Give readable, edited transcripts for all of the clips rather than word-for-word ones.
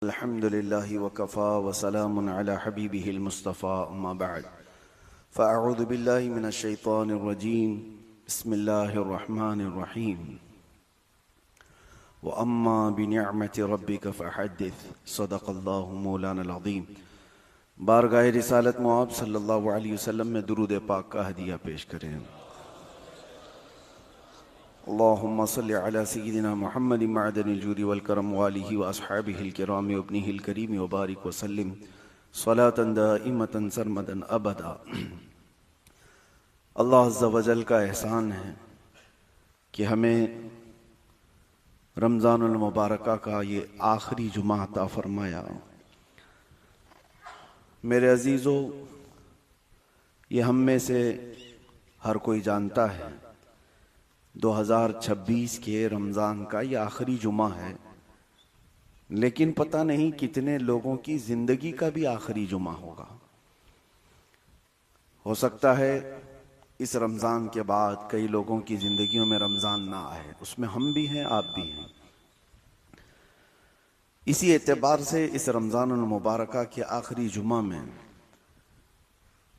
अल्हम्दुलिल्लाहि वकफ़ा वसलामुन अला हबीबिहिल मुस्तफ़ा अम्मा बअद फ़अऊज़ु बिल्लाहि मिनश शैतानिर रजीम बिस्मिल्लाहिर रहमानिर रहीम व अम्मा बिनिअमति रब्बिका फ़हद्दिस सदक़ल्लाहु मौलानाल अज़ीम। बारगाह रिसालत मुआब सल्लल्लाहु अलैहि वसल्लम में दुरूद पाक का हदिया पेश करें। अल्लाहुम्मा सल्लि अला सय्यिदिना मुहम्मदिन मअदनिल जूदि वल करम व आलिहि व अस्हाबिहिल किराम व इब्निहिल करीम व बारिक व सल्लिम सलातन दाइमतन सरमदन अबदा। अल्लाह अज़्ज़ा व जल का एहसान है कि हमें रमज़ानुल मुबारका का ये आखिरी जुमा अता फरमाया। मेरे अजीज़ों, ये हम में से हर कोई जानता है 2026 के रमज़ान का ये आखिरी जुमा है, लेकिन पता नहीं कितने लोगों की ज़िंदगी का भी आखिरी जुमा होगा। हो सकता है इस रमज़ान के बाद कई लोगों की ज़िंदगियों में रमज़ान ना आए, उसमें हम भी हैं, आप भी हैं। इसी एतबार से इस रमज़ानुल मुबारका के आखिरी जुमा में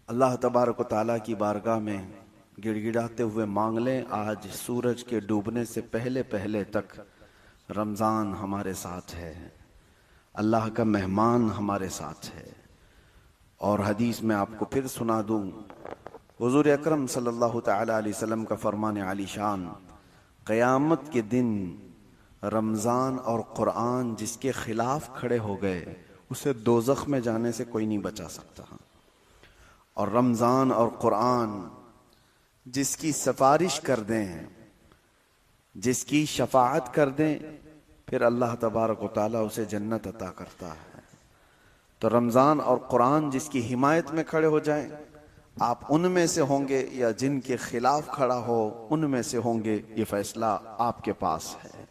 अल्लाह तबारक व तआला की बारगाह में गिड़गिड़ाते हुए मांग लें, आज सूरज के डूबने से पहले पहले तक रमज़ान हमारे साथ है, अल्लाह का मेहमान हमारे साथ है। और हदीस में आपको फिर सुना दूं, हुज़ूर अकरम सल्लल्लाहु तआला अलैहि वसल्लम का फरमान आलीशान, क़यामत के दिन रमज़ान और क़ुरआन जिसके खिलाफ खड़े हो गए उसे दोज़ख में जाने से कोई नहीं बचा सकता। और रमज़ान और क़ुरआन जिसकी सिफारिश कर दें, जिसकी शफाअत कर दें, फिर अल्लाह तबारक व तआला उसे जन्नत अता करता है। तो रमज़ान और क़ुरआन जिसकी हिमायत में खड़े हो जाएं, आप उनमें से होंगे या जिनके खिलाफ खड़ा हो उनमें से होंगे, ये फैसला आपके पास है।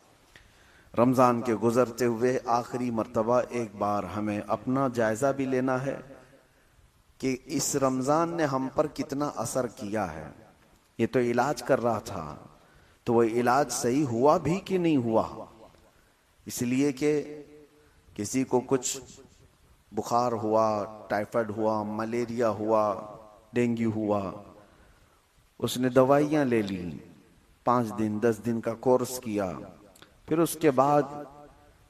रमज़ान के गुजरते हुए आखिरी मर्तबा एक बार हमें अपना जायज़ा भी लेना है कि इस रमज़ान ने हम पर कितना असर किया है। ये तो इलाज कर रहा था, तो वो इलाज सही हुआ भी कि नहीं हुआ। इसलिए कि किसी को कुछ बुखार हुआ, टाइफाइड हुआ, मलेरिया हुआ, डेंगू हुआ, उसने दवाइयाँ ले ली, 5 दिन 10 दिन का कोर्स किया, फिर उसके बाद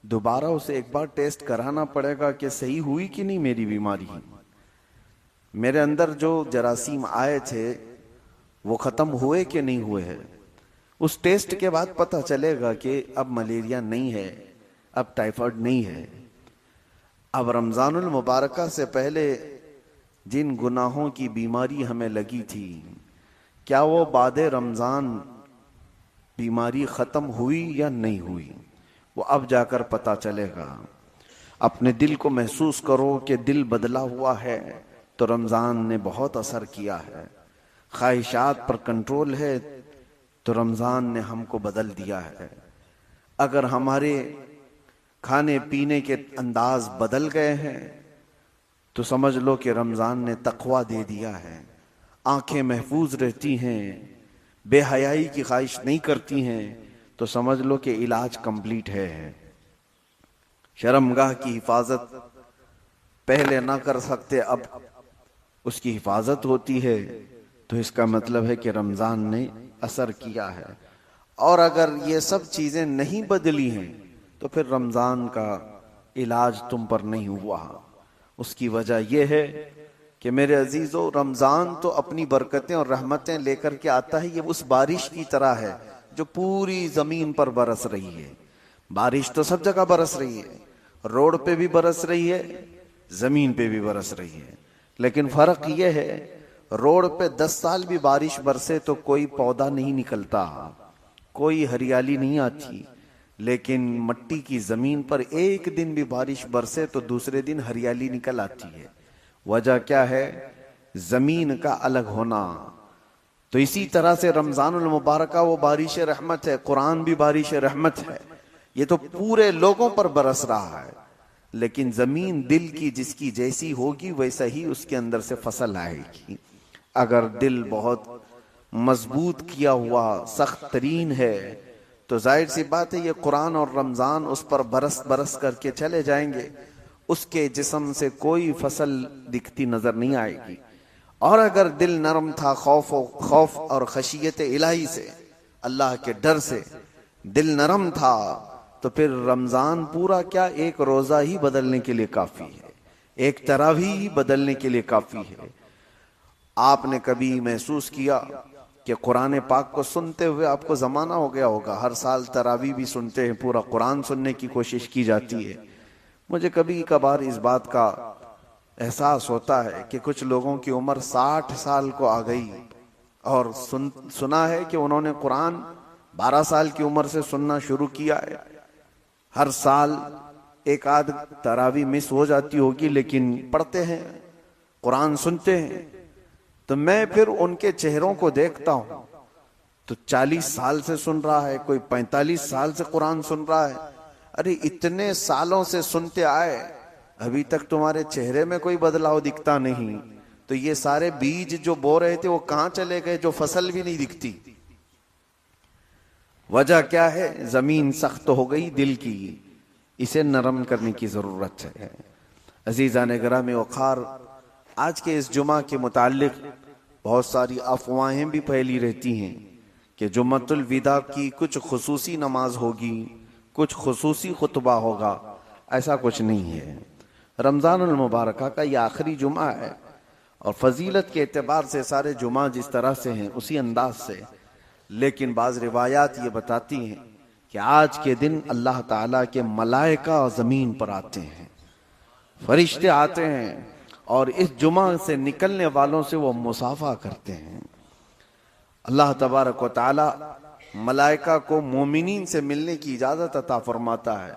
दोबारा उसे एक बार टेस्ट कराना पड़ेगा कि सही हुई कि नहीं मेरी बीमारी, मेरे अंदर जो जरासीम आए थे वो खत्म हुए कि नहीं हुए हैं। उस टेस्ट के बाद पता चलेगा कि अब मलेरिया नहीं है, अब टाइफाइड नहीं है। अब रमज़ानुल मुबारका से पहले जिन गुनाहों की बीमारी हमें लगी थी, क्या वो बाद रमज़ान बीमारी खत्म हुई या नहीं हुई, वो अब जाकर पता चलेगा। अपने दिल को महसूस करो कि दिल बदला हुआ है, तो रमज़ान ने बहुत असर किया है। ख्वाहिशात पर कंट्रोल है तो रमज़ान ने हमको बदल दिया है। अगर हमारे खाने पीने के अंदाज बदल गए हैं तो समझ लो कि रमज़ान ने तक़वा दे दिया है। आंखें महफूज रहती हैं, बेहयाई की ख्वाहिश नहीं करती हैं, तो समझ लो कि इलाज कंप्लीट है। शर्मगाह की हिफाजत पहले ना कर सकते, अब उसकी हिफाजत होती है, तो इसका मतलब है कि रमज़ान ने असर किया है। और अगर ये सब चीज़ें नहीं बदली हैं तो फिर रमज़ान का इलाज तुम पर नहीं हुआ। उसकी वजह यह है कि मेरे अजीज़ों, रमज़ान तो अपनी बरकतें और रहमतें लेकर के आता है। ये उस बारिश की तरह है जो पूरी ज़मीन पर बरस रही है। बारिश तो सब जगह बरस रही है, रोड पे भी बरस रही है, ज़मीन पे भी बरस रही है, लेकिन फ़र्क यह है रोड पे 10 साल भी बारिश बरसे तो कोई पौधा नहीं निकलता, कोई हरियाली नहीं आती। लेकिन मट्टी की जमीन पर एक दिन भी बारिश बरसे तो दूसरे दिन हरियाली निकल आती है। वजह क्या है? जमीन का अलग होना। तो इसी तरह से रमज़ानुल मुबारका वो बारिश रहमत है, कुरान भी बारिश रहमत है। ये तो पूरे लोगों पर बरस रहा है, लेकिन जमीन दिल की जिसकी जैसी होगी वैसा ही उसके अंदर से फसल आएगी। अगर दिल बहुत मजबूत किया हुआ सख्त तरीन है तो जाहिर सी बात है ये कुरान और रमजान उस पर बरस बरस करके चले जाएंगे, उसके जिस्म से कोई फसल दिखती नजर नहीं आएगी। और अगर दिल नरम था खौफ और खशियत इलाही से, अल्लाह के डर से दिल नरम था, तो फिर रमजान पूरा क्या एक रोजा ही बदलने के लिए काफी है, एक तरावी ही बदलने के लिए काफी है। आपने कभी महसूस किया कि कुरान पाक को सुनते हुए आपको जमाना हो गया होगा, हर साल तरावी भी सुनते हैं, पूरा कुरान सुनने की कोशिश की जाती है। मुझे कभी कभार इस बात का एहसास होता है कि कुछ लोगों की उम्र 60 साल को आ गई और सुना है कि उन्होंने कुरान 12 साल की उम्र से सुनना शुरू किया है। हर साल एक आध तरावी मिस हो जाती होगी, लेकिन पढ़ते हैं, कुरान सुनते हैं। तो मैं फिर उनके चेहरों को देखता हूं, तो 40 साल से सुन रहा है, कोई 45 साल से कुरान सुन रहा है। अरे इतने सालों से सुनते आए, अभी तक तुम्हारे चेहरे में कोई बदलाव दिखता नहीं, तो ये सारे बीज जो बो रहे थे वो कहां चले गए, जो फसल भी नहीं दिखती। वजह क्या है? जमीन सख्त हो गई दिल की, इसे नरम करने की जरूरत है। अजीजान गिरामी वक़ार, आज के इस जुमा के मुताल्लिक बहुत सारी अफवाहें भी फैली रहती हैं कि जुम्मतुल विदा की कुछ खुसूसी नमाज होगी, कुछ खुसूसी खुतबा होगा। ऐसा कुछ नहीं है। रमजानुल मुबारक का ये आखिरी जुमा है और फजीलत के एतबार से सारे जुमा जिस तरह से हैं उसी अंदाज से, लेकिन बाज रिवायात ये बताती हैं कि आज के दिन अल्लाह ताला के मलाइका जमीन पर आते हैं, फरिश्ते आते हैं और इस जुमा से निकलने वालों से वो मुसाफा करते हैं। अल्लाह तबारक व तआला मलाइका को मोमिनीन से मिलने की इजाजत अता फरमाता है।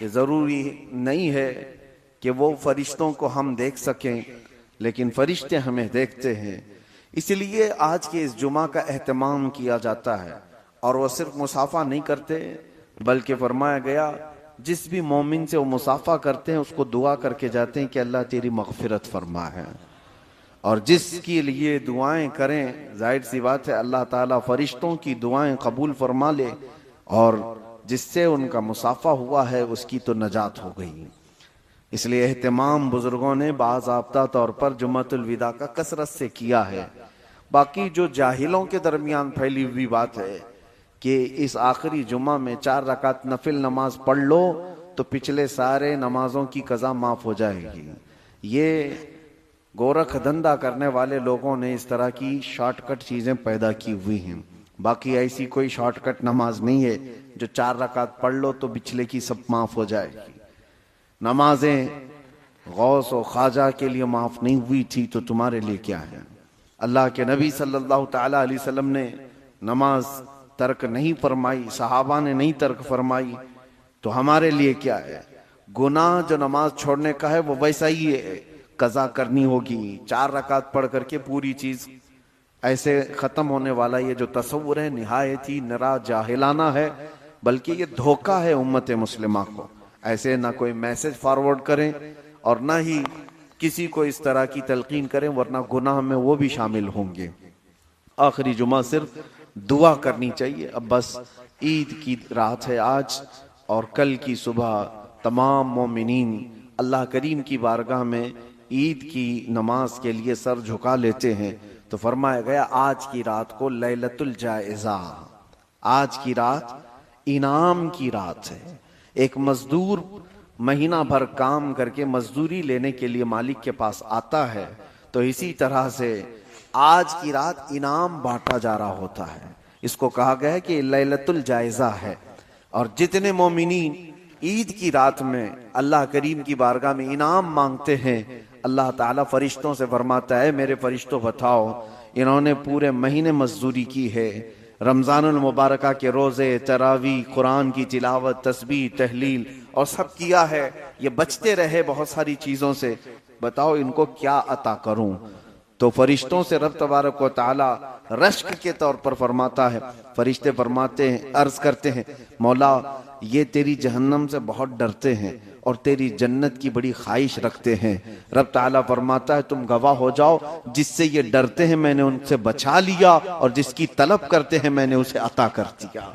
ये जरूरी नहीं है कि वो फरिश्तों को हम देख सकें, लेकिन फरिश्ते हमें देखते हैं। इसलिए आज के इस जुमा का एहतमाम किया जाता है। और वो सिर्फ मुसाफा नहीं करते, बल्कि फरमाया गया जिस भी मोमिन से वो मुसाफा करते हैं उसको दुआ करके जाते हैं कि अल्लाह तेरी मगफिरत फरमा है। और जिसके लिए दुआएं करें, जाहिर सी बात है अल्लाह ताला फरिश्तों की दुआएं कबूल फरमा ले, और जिससे उनका मुसाफा हुआ है उसकी तो नजात हो गई। इसलिए एहतमाम बुजुर्गों ने बाज़ाब्ता तौर पर जुम्मतुल विदा का कसरत से किया है। बाकी जो जाहिलों के दरमियान फैली हुई बात है कि इस आखिरी जुमा में 4 रकात नफिल नमाज पढ़ लो तो पिछले सारे नमाजों की कज़ा माफ हो जाएगी, ये गोरख धंधा करने वाले लोगों ने इस तरह की शॉर्टकट चीजें पैदा की हुई हैं। बाकी ऐसी कोई शॉर्टकट नमाज नहीं है जो 4 रकात पढ़ लो तो पिछले की सब माफ हो जाएगी। नमाजें गौस और ख्वाजा के लिए माफ नहीं हुई थी तो तुम्हारे लिए क्या है? अल्लाह के नबी सल्लल्लाहु ताला अलैहि वसल्लम ने नमाज तर्क नहीं फरमाई, सहाबा ने नहीं तर्क फरमाई, तो हमारे लिए क्या है? गुनाह जो नमाज छोड़ने का है वो वैसा ही है, कज़ा करनी होगी। 4 रकात पढ़ करके पूरी चीज ऐसे खत्म होने वाला ये जो तसव्वुर है निहायत ही निरा जाहिलाना है, बल्कि ये धोखा है उम्मत मुस्लिमा को। ऐसे ना कोई मैसेज फॉरवर्ड करें और ना ही किसी को इस तरह की तलकीन करें, वरना गुनाह में वो भी शामिल होंगे। आखिरी जुमा सिर्फ दुआ करनी चाहिए। अब बस ईद की रात है आज, और कल की सुबह तमाम मोमिनीन अल्लाह करीम की बारगाह में ईद की नमाज के लिए सर झुका लेते हैं। तो फरमाया गया आज की रात को लैलतुल जायज़ा, आज की रात इनाम की रात है। एक मजदूर महीना भर काम करके मजदूरी लेने के लिए मालिक के पास आता है, तो इसी तरह से आज की रात इनाम बांटा जा रहा होता है। इसको कहा गया है कि लैलतुल जायज़ा है। और जितने मोमिनीन ईद की रात में अल्लाह करीम की बारगाह में इनाम मांगते हैं, अल्लाह ताला फरिश्तों से फरमाता है मेरे फरिश्तों बताओ, इन्होंने पूरे महीने मजदूरी की है, रमजानुल मुबारक के रोजे, तरावी, कुरान की तिलावत, तस्बीह, तहलील और सब किया है, ये बचते रहे बहुत सारी चीजों से, बताओ इनको क्या अता करूं? तो फरिश्तों से रब तबारक व तआला रश्क के तौर पर फरमाता है, फरिश्ते फरमाते हैं, अर्ज करते हैं मौला ये तेरी जहन्नम से बहुत डरते हैं और तेरी जन्नत की बड़ी ख्वाहिश रखते हैं। रब ताला फरमाता है तुम गवाह हो जाओ, जिससे ये डरते हैं मैंने उनसे बचा लिया और जिसकी तलब करते हैं मैंने उसे अता कर दिया।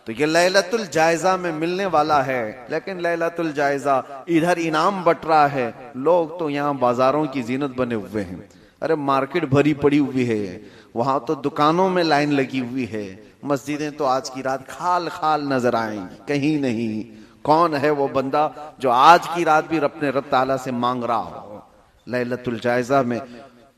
तो ये लैलतुल जायजा में मिलने वाला है, लेकिन लैलतुल जायजा इधर इनाम बट रहा है, लोग तो यहाँ बाजारों की जीनत बने हुए हैं। अरे मार्केट भरी पड़ी हुई है, वहां तो दुकानों में लाइन लगी हुई है, मस्जिदें तो आज की रात खाल खाल नजर आएंगी, कहीं नहीं। कौन है वो बंदा जो आज की रात भी अपने रब ताला से मांग रहा हो? लैलतुल जायजा में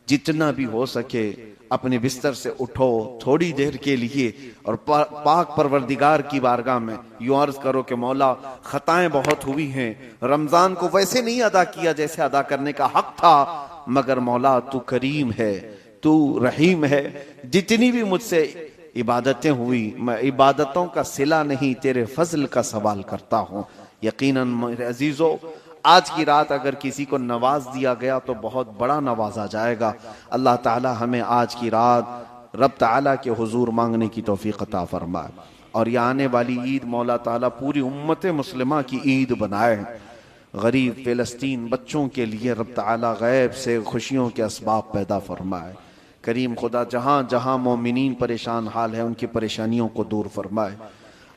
जितना भी हो सके अपने बिस्तर से उठो थोड़ी देर के लिए और पाक परवरदिगार की बारगाह में यूं अर्ज करो कि मौला खताएं बहुत हुई हैं, रमजान को वैसे नहीं अदा किया जैसे अदा करने का हक था, मगर मौला तू करीम है, तू रहीम है। जितनी भी मुझसे इबादतें हुई, मैं इबादतों का सिला नहीं तेरे फजल का सवाल करता हूँ। यकीनन मेरे अजीजों, आज की रात अगर किसी को नवाज दिया गया तो बहुत बड़ा नवाजा जाएगा। अल्लाह ताला हमें आज की रात रब ताला के हुजूर मांगने की तौफीक अता फरमाए और ये आने वाली ईद मौला ताला पूरी उम्मत मुस्लिमा की ईद बनाए। गरीब फिलिस्तीन बच्चों के लिए रब ताला गैब से खुशियों के असबाब पैदा फरमाए। करीम खुदा जहाँ जहाँ मोमिनीन परेशान हाल है उनकी परेशानियों को दूर फरमाए।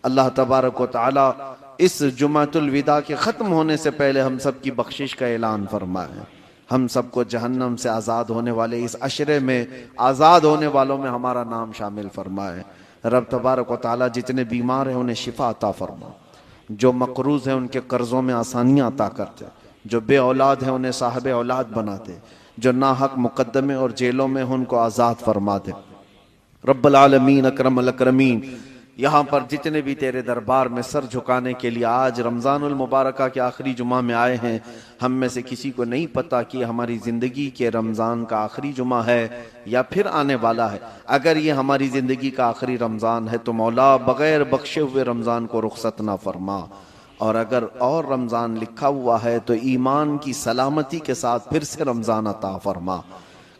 अल्लाह तबारक व तआला इस जुमातुल विदा के ख़त्म होने से पहले हम सब की बख्शिश का ऐलान फरमाए। हम सबको जहन्नम से आज़ाद होने वाले इस अशरे में आज़ाद होने वालों में हमारा नाम शामिल फरमाए। रब तबारक व तआला जितने बीमार हैं उन्हें शिफा अता फरमा, जो मकरूज हैं उनके कर्ज़ों में आसानियाँ अता करते, जो बे औलाद हैं उन्हें साहब औलाद बना दे, जो नाहक मुकद्दमे और जेलों में उनको आज़ाद फरमा दे। रब्बुल आलमीन अकरमुल अकरमीन, यहाँ पर जितने भी तेरे दरबार में सर झुकाने के लिए आज रमज़ानुल मुबारक के आखिरी जुमा में आए हैं, हम में से किसी को नहीं पता कि हमारी ज़िंदगी के रमज़ान का आखिरी जुमा है या फिर आने वाला है। अगर ये हमारी ज़िंदगी का आखिरी रमज़ान है तो मौला बग़ैर बख्शे हुए रमज़ान को रुख़सत ना फरमा, और अगर और रमज़ान लिखा हुआ है तो ईमान की सलामती के साथ फिर से रमज़ान अता फरमा।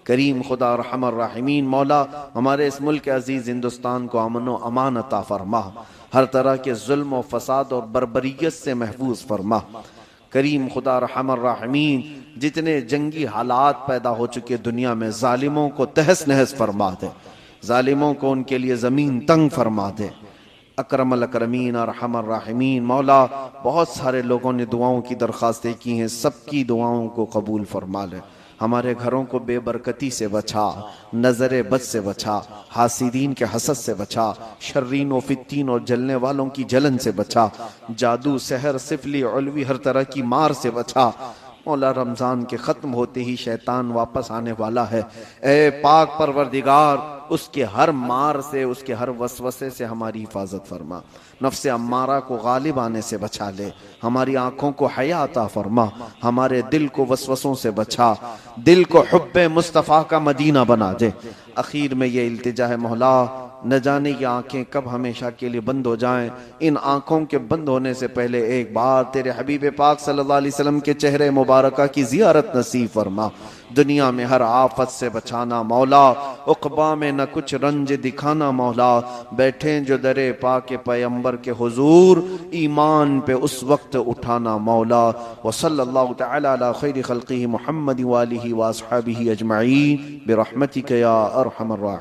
करीम खुदा रहमर राहिमीन मौला हमारे इस मुल्क अजीज़ हिंदुस्तान को अमन व अमान अता फरमा, हर तरह के जुल्म व फसाद और बर्बरियत से महफूज फरमा। करीम खुदा रहमर राहिमीन जितने जंगी हालात पैदा हो चुके दुनिया में, जालिमों को तहस नहस फरमा दे, जालिमों को उनके लिए ज़मीन तंग फरमा दे। अकरमुल अकरमीन और रहमर राहिमीन मौला बहुत सारे लोगों ने दुआओं की दरख्वास्तें की हैं, सबकी दुआओं को कबूल फरमा ले। हमारे घरों को बेबरकती से बचा, नजर बद से बचा, हासिदीन के हसद से बचा, शर्रीन व फित्तीन और जलने वालों की जलन से बचा, जादू सहर सिफली उलवी हर तरह की मार से बचा। मौला रमज़ान के ख़त्म होते ही शैतान वापस आने वाला है, ए पाक परवरदिगार उसके हर मार से, उसके हर वसवसे से हमारी हिफाजत फरमा। नफ्से अम्मारा को गालिब आने से बचा ले, हमारी आंखों को हया अता फरमा, हमारे दिल को वसवसों से बचा, दिल को हुब्बे मुस्तफ़ा का मदीना बना दे। आखिर में ये इल्तिजा है मौला, न जाने ये आंखें कब हमेशा के लिए बंद हो जाएं। इन आंखों के बंद होने से पहले एक बार तेरे हबीब पाक सल्लल्लाहु अलैहि वसल्लम के चेहरे मुबारक की जियारत नसीब फरमा। दुनिया में हर आफत से बचाना मौला, उक़बा में न कुछ रंज दिखाना मौला। बैठे जो दरे पाके पैगंबर के हुजूर, ईमान पे उस वक्त उठाना मौला। व सल्लल्लाहु तआला अला खैरि खल्क़िही मुहम्मद व आलिही व अस्हाबिही अजमईन बिरहमतिक या अरहमर राहिमीन।